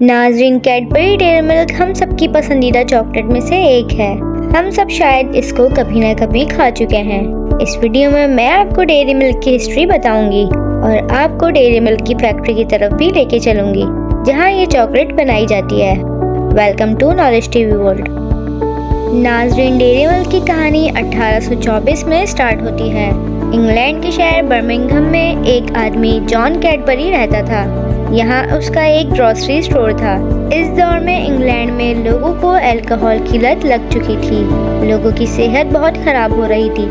नाज़रीन, Cadbury dairy milk हम सब की पसंदीदा चॉकलेट में से एक है। हम सब शायद इसको कभी ना कभी खा चुके हैं। इस वीडियो में मैं आपको डेयरी मिल्क की हिस्ट्री बताऊंगी और आपको डेयरी मिल्क की फैक्ट्री की तरफ भी लेके चलूंगी जहां ये चॉकलेट बनाई जाती है। Welcome to knowledge TV world. नाज़रीन, डेयरी मिल्क की कहानी 1824 में स्टार्ट होती है। इंग्लैंड के शहर बर्मिंघम में एक आदमी जॉन कैडबरी रहता था। यहाँ उसका एक ग्रोसरी स्टोर था। इस दौर में इंग्लैंड में लोगों को अल्कोहल की लत लग चुकी थी। लोगों की सेहत बहुत खराब हो रही थी,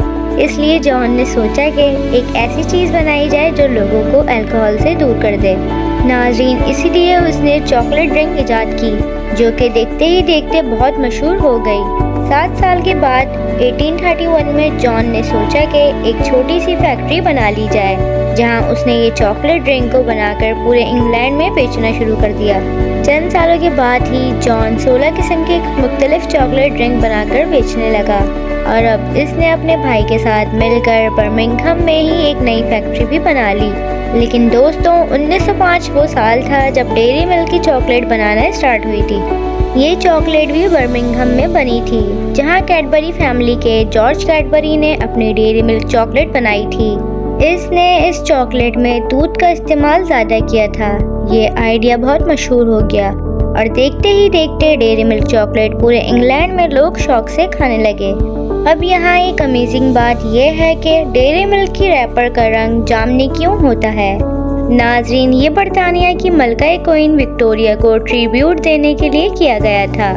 इसलिए जॉन ने सोचा कि एक ऐसी चीज़ बनाई जाए जो लोगों को अल्कोहल से दूर कर दे। नाज़रीन, इसीलिए उसने चॉकलेट ड्रिंक इजाद की जो कि देखते ही देखते बहुत मशहूर हो गई। 7 साल के बाद 1831 में जॉन ने सोचा कि एक छोटी सी फैक्ट्री बना ली जाए जहां उसने ये चॉकलेट ड्रिंक को बनाकर पूरे इंग्लैंड में बेचना शुरू कर दिया। चंद सालों के बाद ही जॉन 16 किस्म के मुख्तलिफ चॉकलेट ड्रिंक बनाकर बेचने लगा और अब इसने अपने भाई के साथ मिलकर बर्मिंघम में ही एक नई फैक्ट्री भी बना ली। लेकिन दोस्तों, 1905 वो साल था जब डेयरी मिल्क की चॉकलेट बनाना स्टार्ट हुई थी। ये चॉकलेट भी बर्मिंघम में बनी थी जहां कैडबरी फैमिली के जॉर्ज कैडबरी ने अपनी डेयरी मिल्क चॉकलेट बनाई थी। इसने इस चॉकलेट में दूध का इस्तेमाल ज़्यादा किया था। ये आइडिया बहुत मशहूर हो गया और देखते ही देखते डेयरी मिल्क चॉकलेट पूरे इंग्लैंड में लोग शौक से खाने लगे। अब यहाँ एक अमेजिंग बात यह है कि डेयरी मिल्क की रैपर का रंग जामनी क्यों होता है। नाज़रीन, ये बरतानिया की मलका क्वीन विक्टोरिया को ट्रिब्यूट देने के लिए किया गया था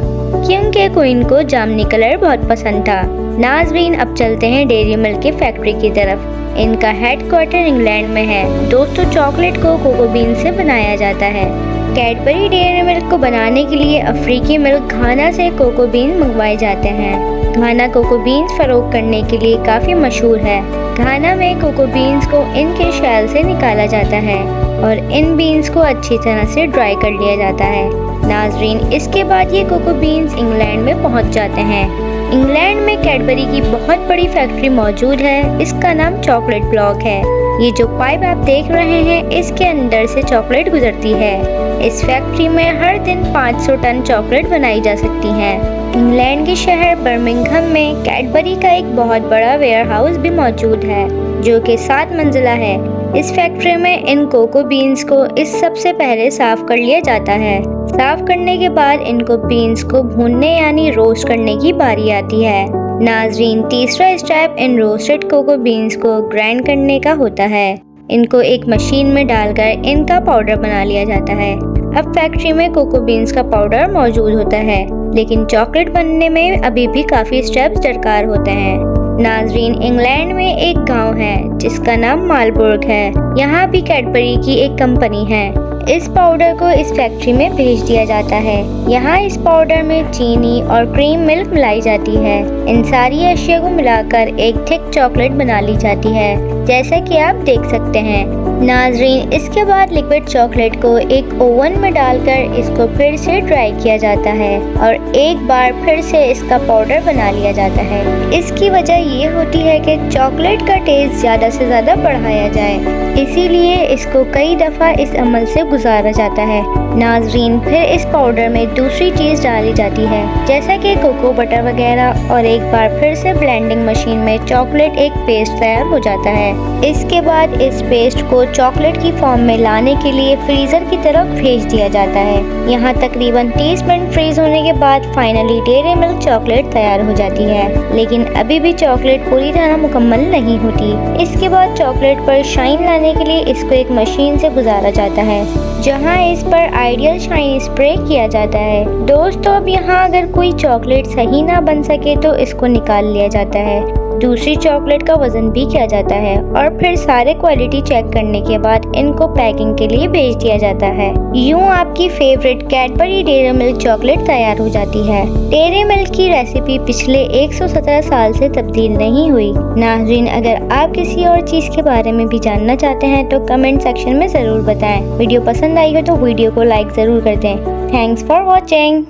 क्योंकि क्वीन को जामनी कलर बहुत पसंद था। नाज़रीन, अब चलते हैं डेयरी मिल्क की फैक्ट्री की तरफ। इनका हेडक्वार्टर इंग्लैंड में है। दोस्तों, चॉकलेट को कोको बीन से बनाया जाता है। कैडबरी डेयरी मिल्क को बनाने के लिए अफ्रीकी मिल्क घाना से कोको बीन मंगवाए जाते हैं। घाना कोको बीन्स फरोख्त करने के लिए काफ़ी मशहूर है। घाना में कोको बीन्स को इनके शैल से निकाला जाता है और इन बीन्स को अच्छी तरह से ड्राई कर लिया जाता है। नाज़रीन, इसके बाद ये कोको बीन्स इंग्लैंड में पहुंच जाते हैं। इंग्लैंड में कैडबरी की बहुत बड़ी फैक्ट्री मौजूद है। इसका नाम चॉकलेट ब्लॉक है। ये जो पाइप आप देख रहे हैं, इसके अंदर से चॉकलेट गुजरती है। इस फैक्ट्री में हर दिन 500 टन चॉकलेट बनाई जा सकती है। इंग्लैंड के शहर बर्मिंघम में कैडबरी का एक बहुत बड़ा वेयर हाउस भी मौजूद है जो कि 7 मंजिला है। इस फैक्ट्री में इन कोको बीन्स को इस सबसे पहले साफ कर लिया जाता है। साफ करने के बाद इनको बीन्स को भूनने यानी रोस्ट करने की बारी आती है। नाज़रीन, तीसरा स्टेप इन रोस्टेड कोको बीन्स को ग्राइंड करने का होता है। इनको एक मशीन में डालकर इनका पाउडर बना लिया जाता है। अब फैक्ट्री में कोको बीन्स का पाउडर मौजूद होता है, लेकिन चॉकलेट बनने में अभी भी काफ़ी स्टेप्स दरकार होते हैं। नाज़रीन, इंग्लैंड में एक गांव है जिसका नाम मालबर्ग है। यहाँ भी कैडबरी की एक कंपनी है। इस पाउडर को इस फैक्ट्री में भेज दिया जाता है। यहाँ इस पाउडर में चीनी और क्रीम मिल्क मिलाई जाती है। इन सारी अशिया को मिलाकर एक थिक चॉकलेट बना ली जाती है, जैसा कि आप देख सकते हैं। नाज़रीन, इसके बाद लिक्विड चॉकलेट को एक ओवन में डालकर इसको फिर से ड्राई किया जाता है और एक बार फिर से इसका पाउडर बना लिया जाता है। इसकी वजह ये होती है कि चॉकलेट का टेस्ट ज़्यादा से ज़्यादा बढ़ाया जाए, इसीलिए इसको कई दफ़ा इस अमल से गुजारा जाता है। नाज़रीन, फिर इस पाउडर में दूसरी चीज़ डाली जाती है जैसा कि कोको बटर वगैरह और एक बार फिर से ब्लेंडिंग मशीन में चॉकलेट एक पेस्ट तैयार हो जाता है। इसके बाद इस पेस्ट को चॉकलेट की फॉर्म में लाने के लिए फ्रीज़र की तरफ भेज दिया जाता है। यहाँ तकरीबन 30 मिनट फ्रीज होने के बाद फाइनली डेयरी मिल्क चॉकलेट तैयार हो जाती है। लेकिन अभी भी चॉकलेट पूरी तरह मुकम्मल नहीं होती। इसके बाद चॉकलेट पर शाइन लाने के लिए इसको एक मशीन से गुजारा जाता है जहाँ इस पर आइडियल शाइन स्प्रे किया जाता है। दोस्तों, अब यहाँ अगर कोई चॉकलेट सही ना बन सके तो इसको निकाल लिया जाता है। दूसरी चॉकलेट का वजन भी किया जाता है और फिर सारे क्वालिटी चेक करने के बाद इनको पैकिंग के लिए भेज दिया जाता है। यूं आपकी favourite Cadbury dairy milk chocolate तैयार हो जाती है। डेयरी मिल्क की रेसिपी पिछले 117 साल से तब्दील नहीं हुई। नाज़रीन, अगर आप किसी और चीज़ के बारे में भी जानना चाहते हैं तो कमेंट सेक्शन में ज़रूर बताएं। वीडियो पसंद आई हो तो वीडियो को लाइक ज़रूर कर दें। Thanks for watching.